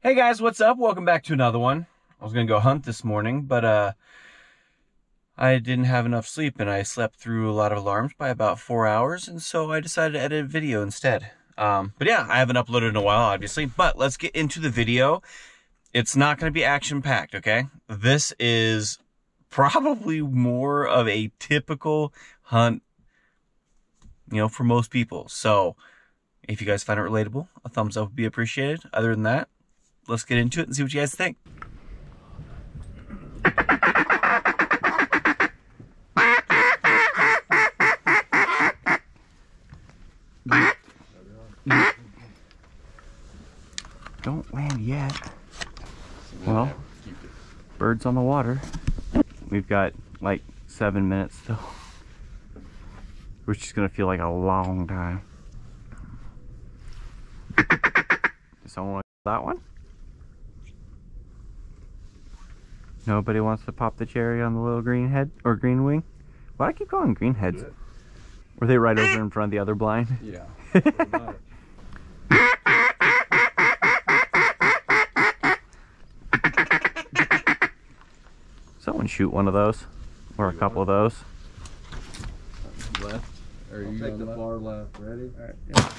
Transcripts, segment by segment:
Hey guys, what's up? Welcome back to another one. I was gonna go hunt this morning, but I didn't have enough sleep and I slept through a lot of alarms by about 4 hours, and so I decided to edit a video instead. But yeah, I haven't uploaded in a while, obviously, but let's get into the video. It's not gonna be action-packed, okay? This is probably more of a typical hunt, for most people. So if you guys find it relatable, a thumbs up would be appreciated. Other than that, let's get into it and see what you guys think. Don't land yet. Well, birds on the water. We've got like 7 minutes still, which is gonna feel like a long time. Does someone want that one? Nobody wants to pop the cherry on the little green head or green wing? Why do I keep calling green heads? Were they right over in front of the other blind? Yeah. Someone shoot one of those, or a couple of those. Left. Or you take the far left. Ready? All right. Yeah.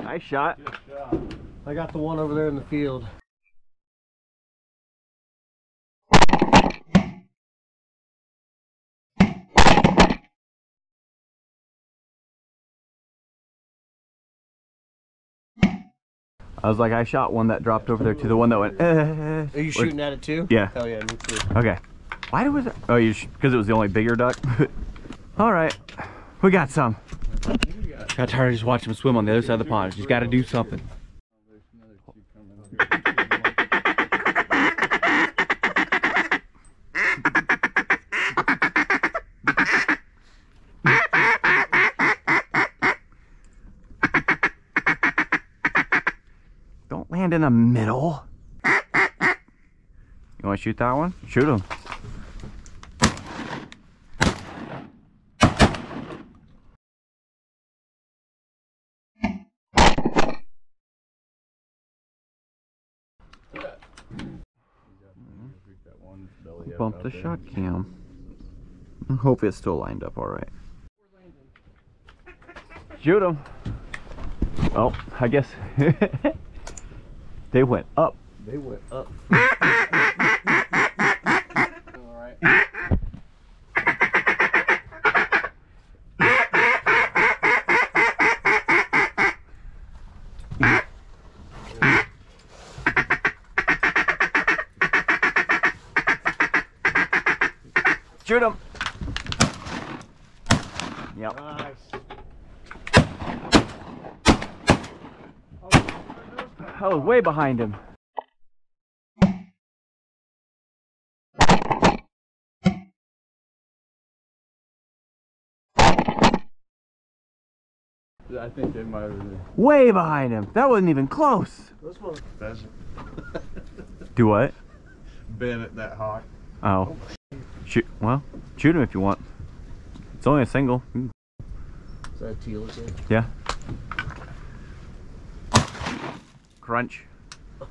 Nice shot. Good shot. I got the one over there in the field. I was like, I shot one that dropped over there to the one that went. Are you shooting at it too? Yeah. Hell yeah, me too. Okay. Why was it? Oh, because it was the only bigger duck. All right, we got some. Got tired of just watching him swim on the other side of the pond. Just got to do something. Don't land in the middle. You want to shoot that one? Shoot him. Bump the shot cam. I hope it's still lined up all right. Shoot him. Well, I guess they went up. They went up. Alright. Shoot him. Yep. Nice. I was way behind him. I think they might have been. Way behind him. That wasn't even close. This one. Do what? Bennett that hawk. Oh. Shoot. Well, shoot him if you want. It's only a single. Is that a teal again? Yeah. Crunch. Do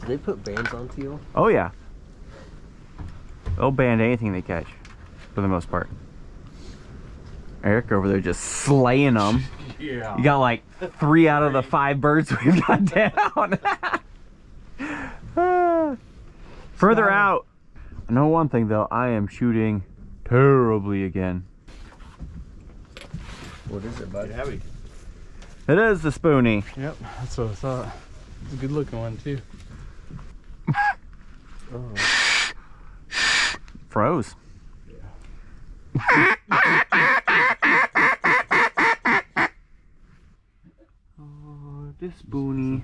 they put bands on teal? Oh yeah. They'll ban anything they catch, for the most part. Eric over there just slaying them. Yeah. You got like 3 out of the 5 birds we've got down. Further out. I know one thing though, I am shooting terribly again. What is it, bud? Heavy. It is the spoonie. Yep, that's what I thought. It's a good looking one too. Oh. Froze. Yeah. Oh, this spoonie.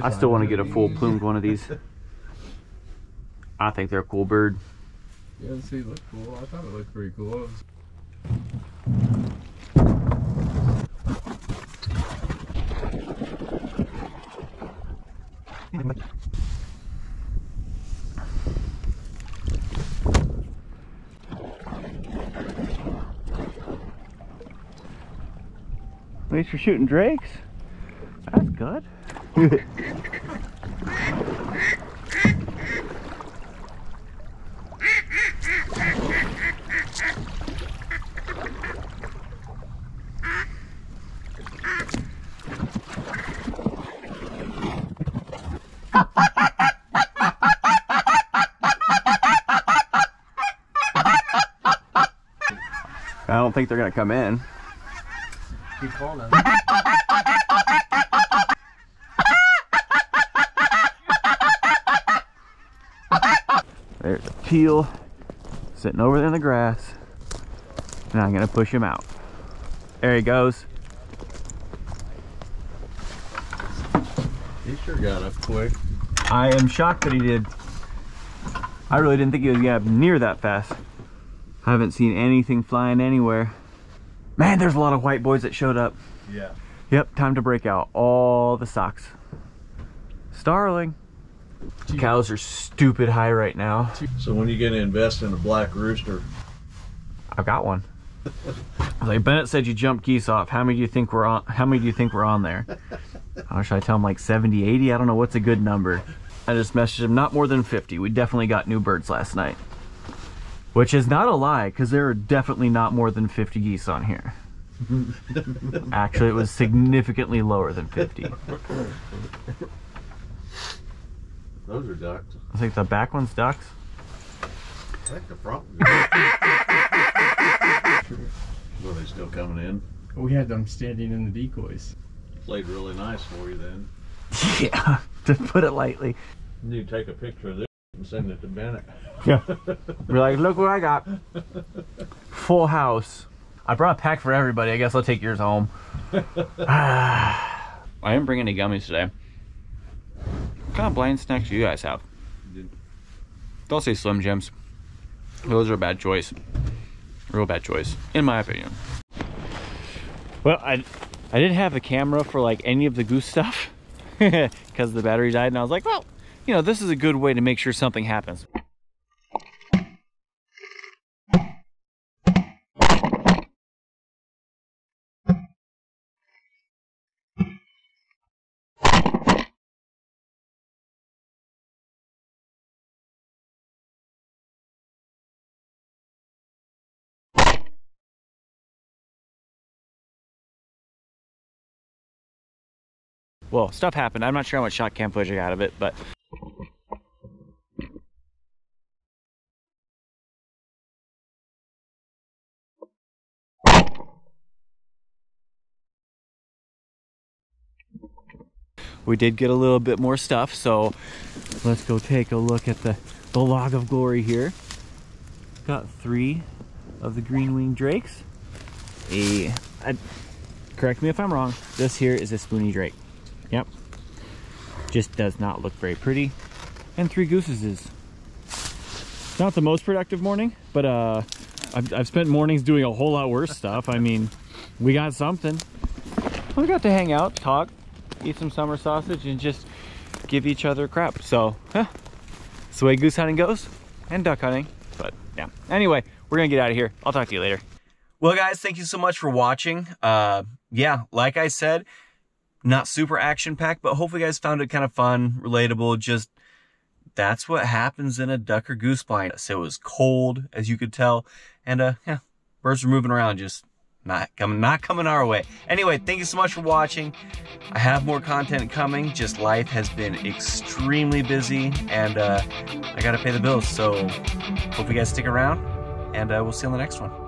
I I still want to get a full plumed one of these. I think they're a cool bird. Yeah, see, it looked cool. I thought it looked pretty cool. least you're shooting drakes. That's good. I don't think they're gonna come in. Keep calling them. There's a teal sitting over there in the grass. And I'm gonna push him out. There he goes. He sure got up quick. I am shocked that he did. I really didn't think he was gonna get up near that fast. I haven't seen anything flying anywhere. Man, there's a lot of white boys that showed up. Yeah. Yep, time to break out all the socks. Starling. Cows are stupid high right now. So when you gonna invest in a black rooster? I've got one. Like Bennett said, you jump geese off. How many do you think we're on? How many do you think we're on there? Or should I tell him like 70, 80? I don't know what's a good number. I just messaged him, not more than 50. We definitely got new birds last night. Which is not a lie, because there are definitely not more than 50 geese on here. Actually, it was significantly lower than 50. Those are ducks. I think the back one's ducks. I think the front. Were they still coming in? We had them standing in the decoys. Played really nice for you then. Yeah, to put it lightly. You need to take a picture of this and send it to Bennett. Yeah. We're like, look what I got. Full house. I brought a pack for everybody. I guess I'll take yours home. I didn't bring any gummies today. What kind of blind snacks do you guys have? Don't say Slim Jims. Those are a bad choice. Real bad choice, in my opinion. Well, I didn't have a camera for like any of the goose stuff because the battery died, and I was like, well, you know, this is a good way to make sure something happens. Well, stuff happened. I'm not sure how much shot cam footage I got of it, but we did get a little bit more stuff, so let's go take a look at the log of glory here. Got 3 of the green-winged drakes. Correct me if I'm wrong, this here is a spoony drake. Yep. Just does not look very pretty. And 3 gooses is not the most productive morning, but I've spent mornings doing a whole lot worse stuff. I mean, we got something. We got to hang out, talk, eat some summer sausage, and just give each other crap. So, that's the way goose hunting goes, and duck hunting. But yeah. Anyway, we're gonna get out of here. I'll talk to you later. Well, guys, thank you so much for watching. Yeah, like I said, not super action-packed, but hopefully you guys found it kind of fun, relatable. Just, that's what happens in a duck or goose blind. So it was cold, as you could tell, and yeah, birds were moving around, just not coming our way. Anyway, thank you so much for watching. I have more content coming. Just life has been extremely busy, and I gotta pay the bills. So hope you guys stick around, and we'll see you on the next one.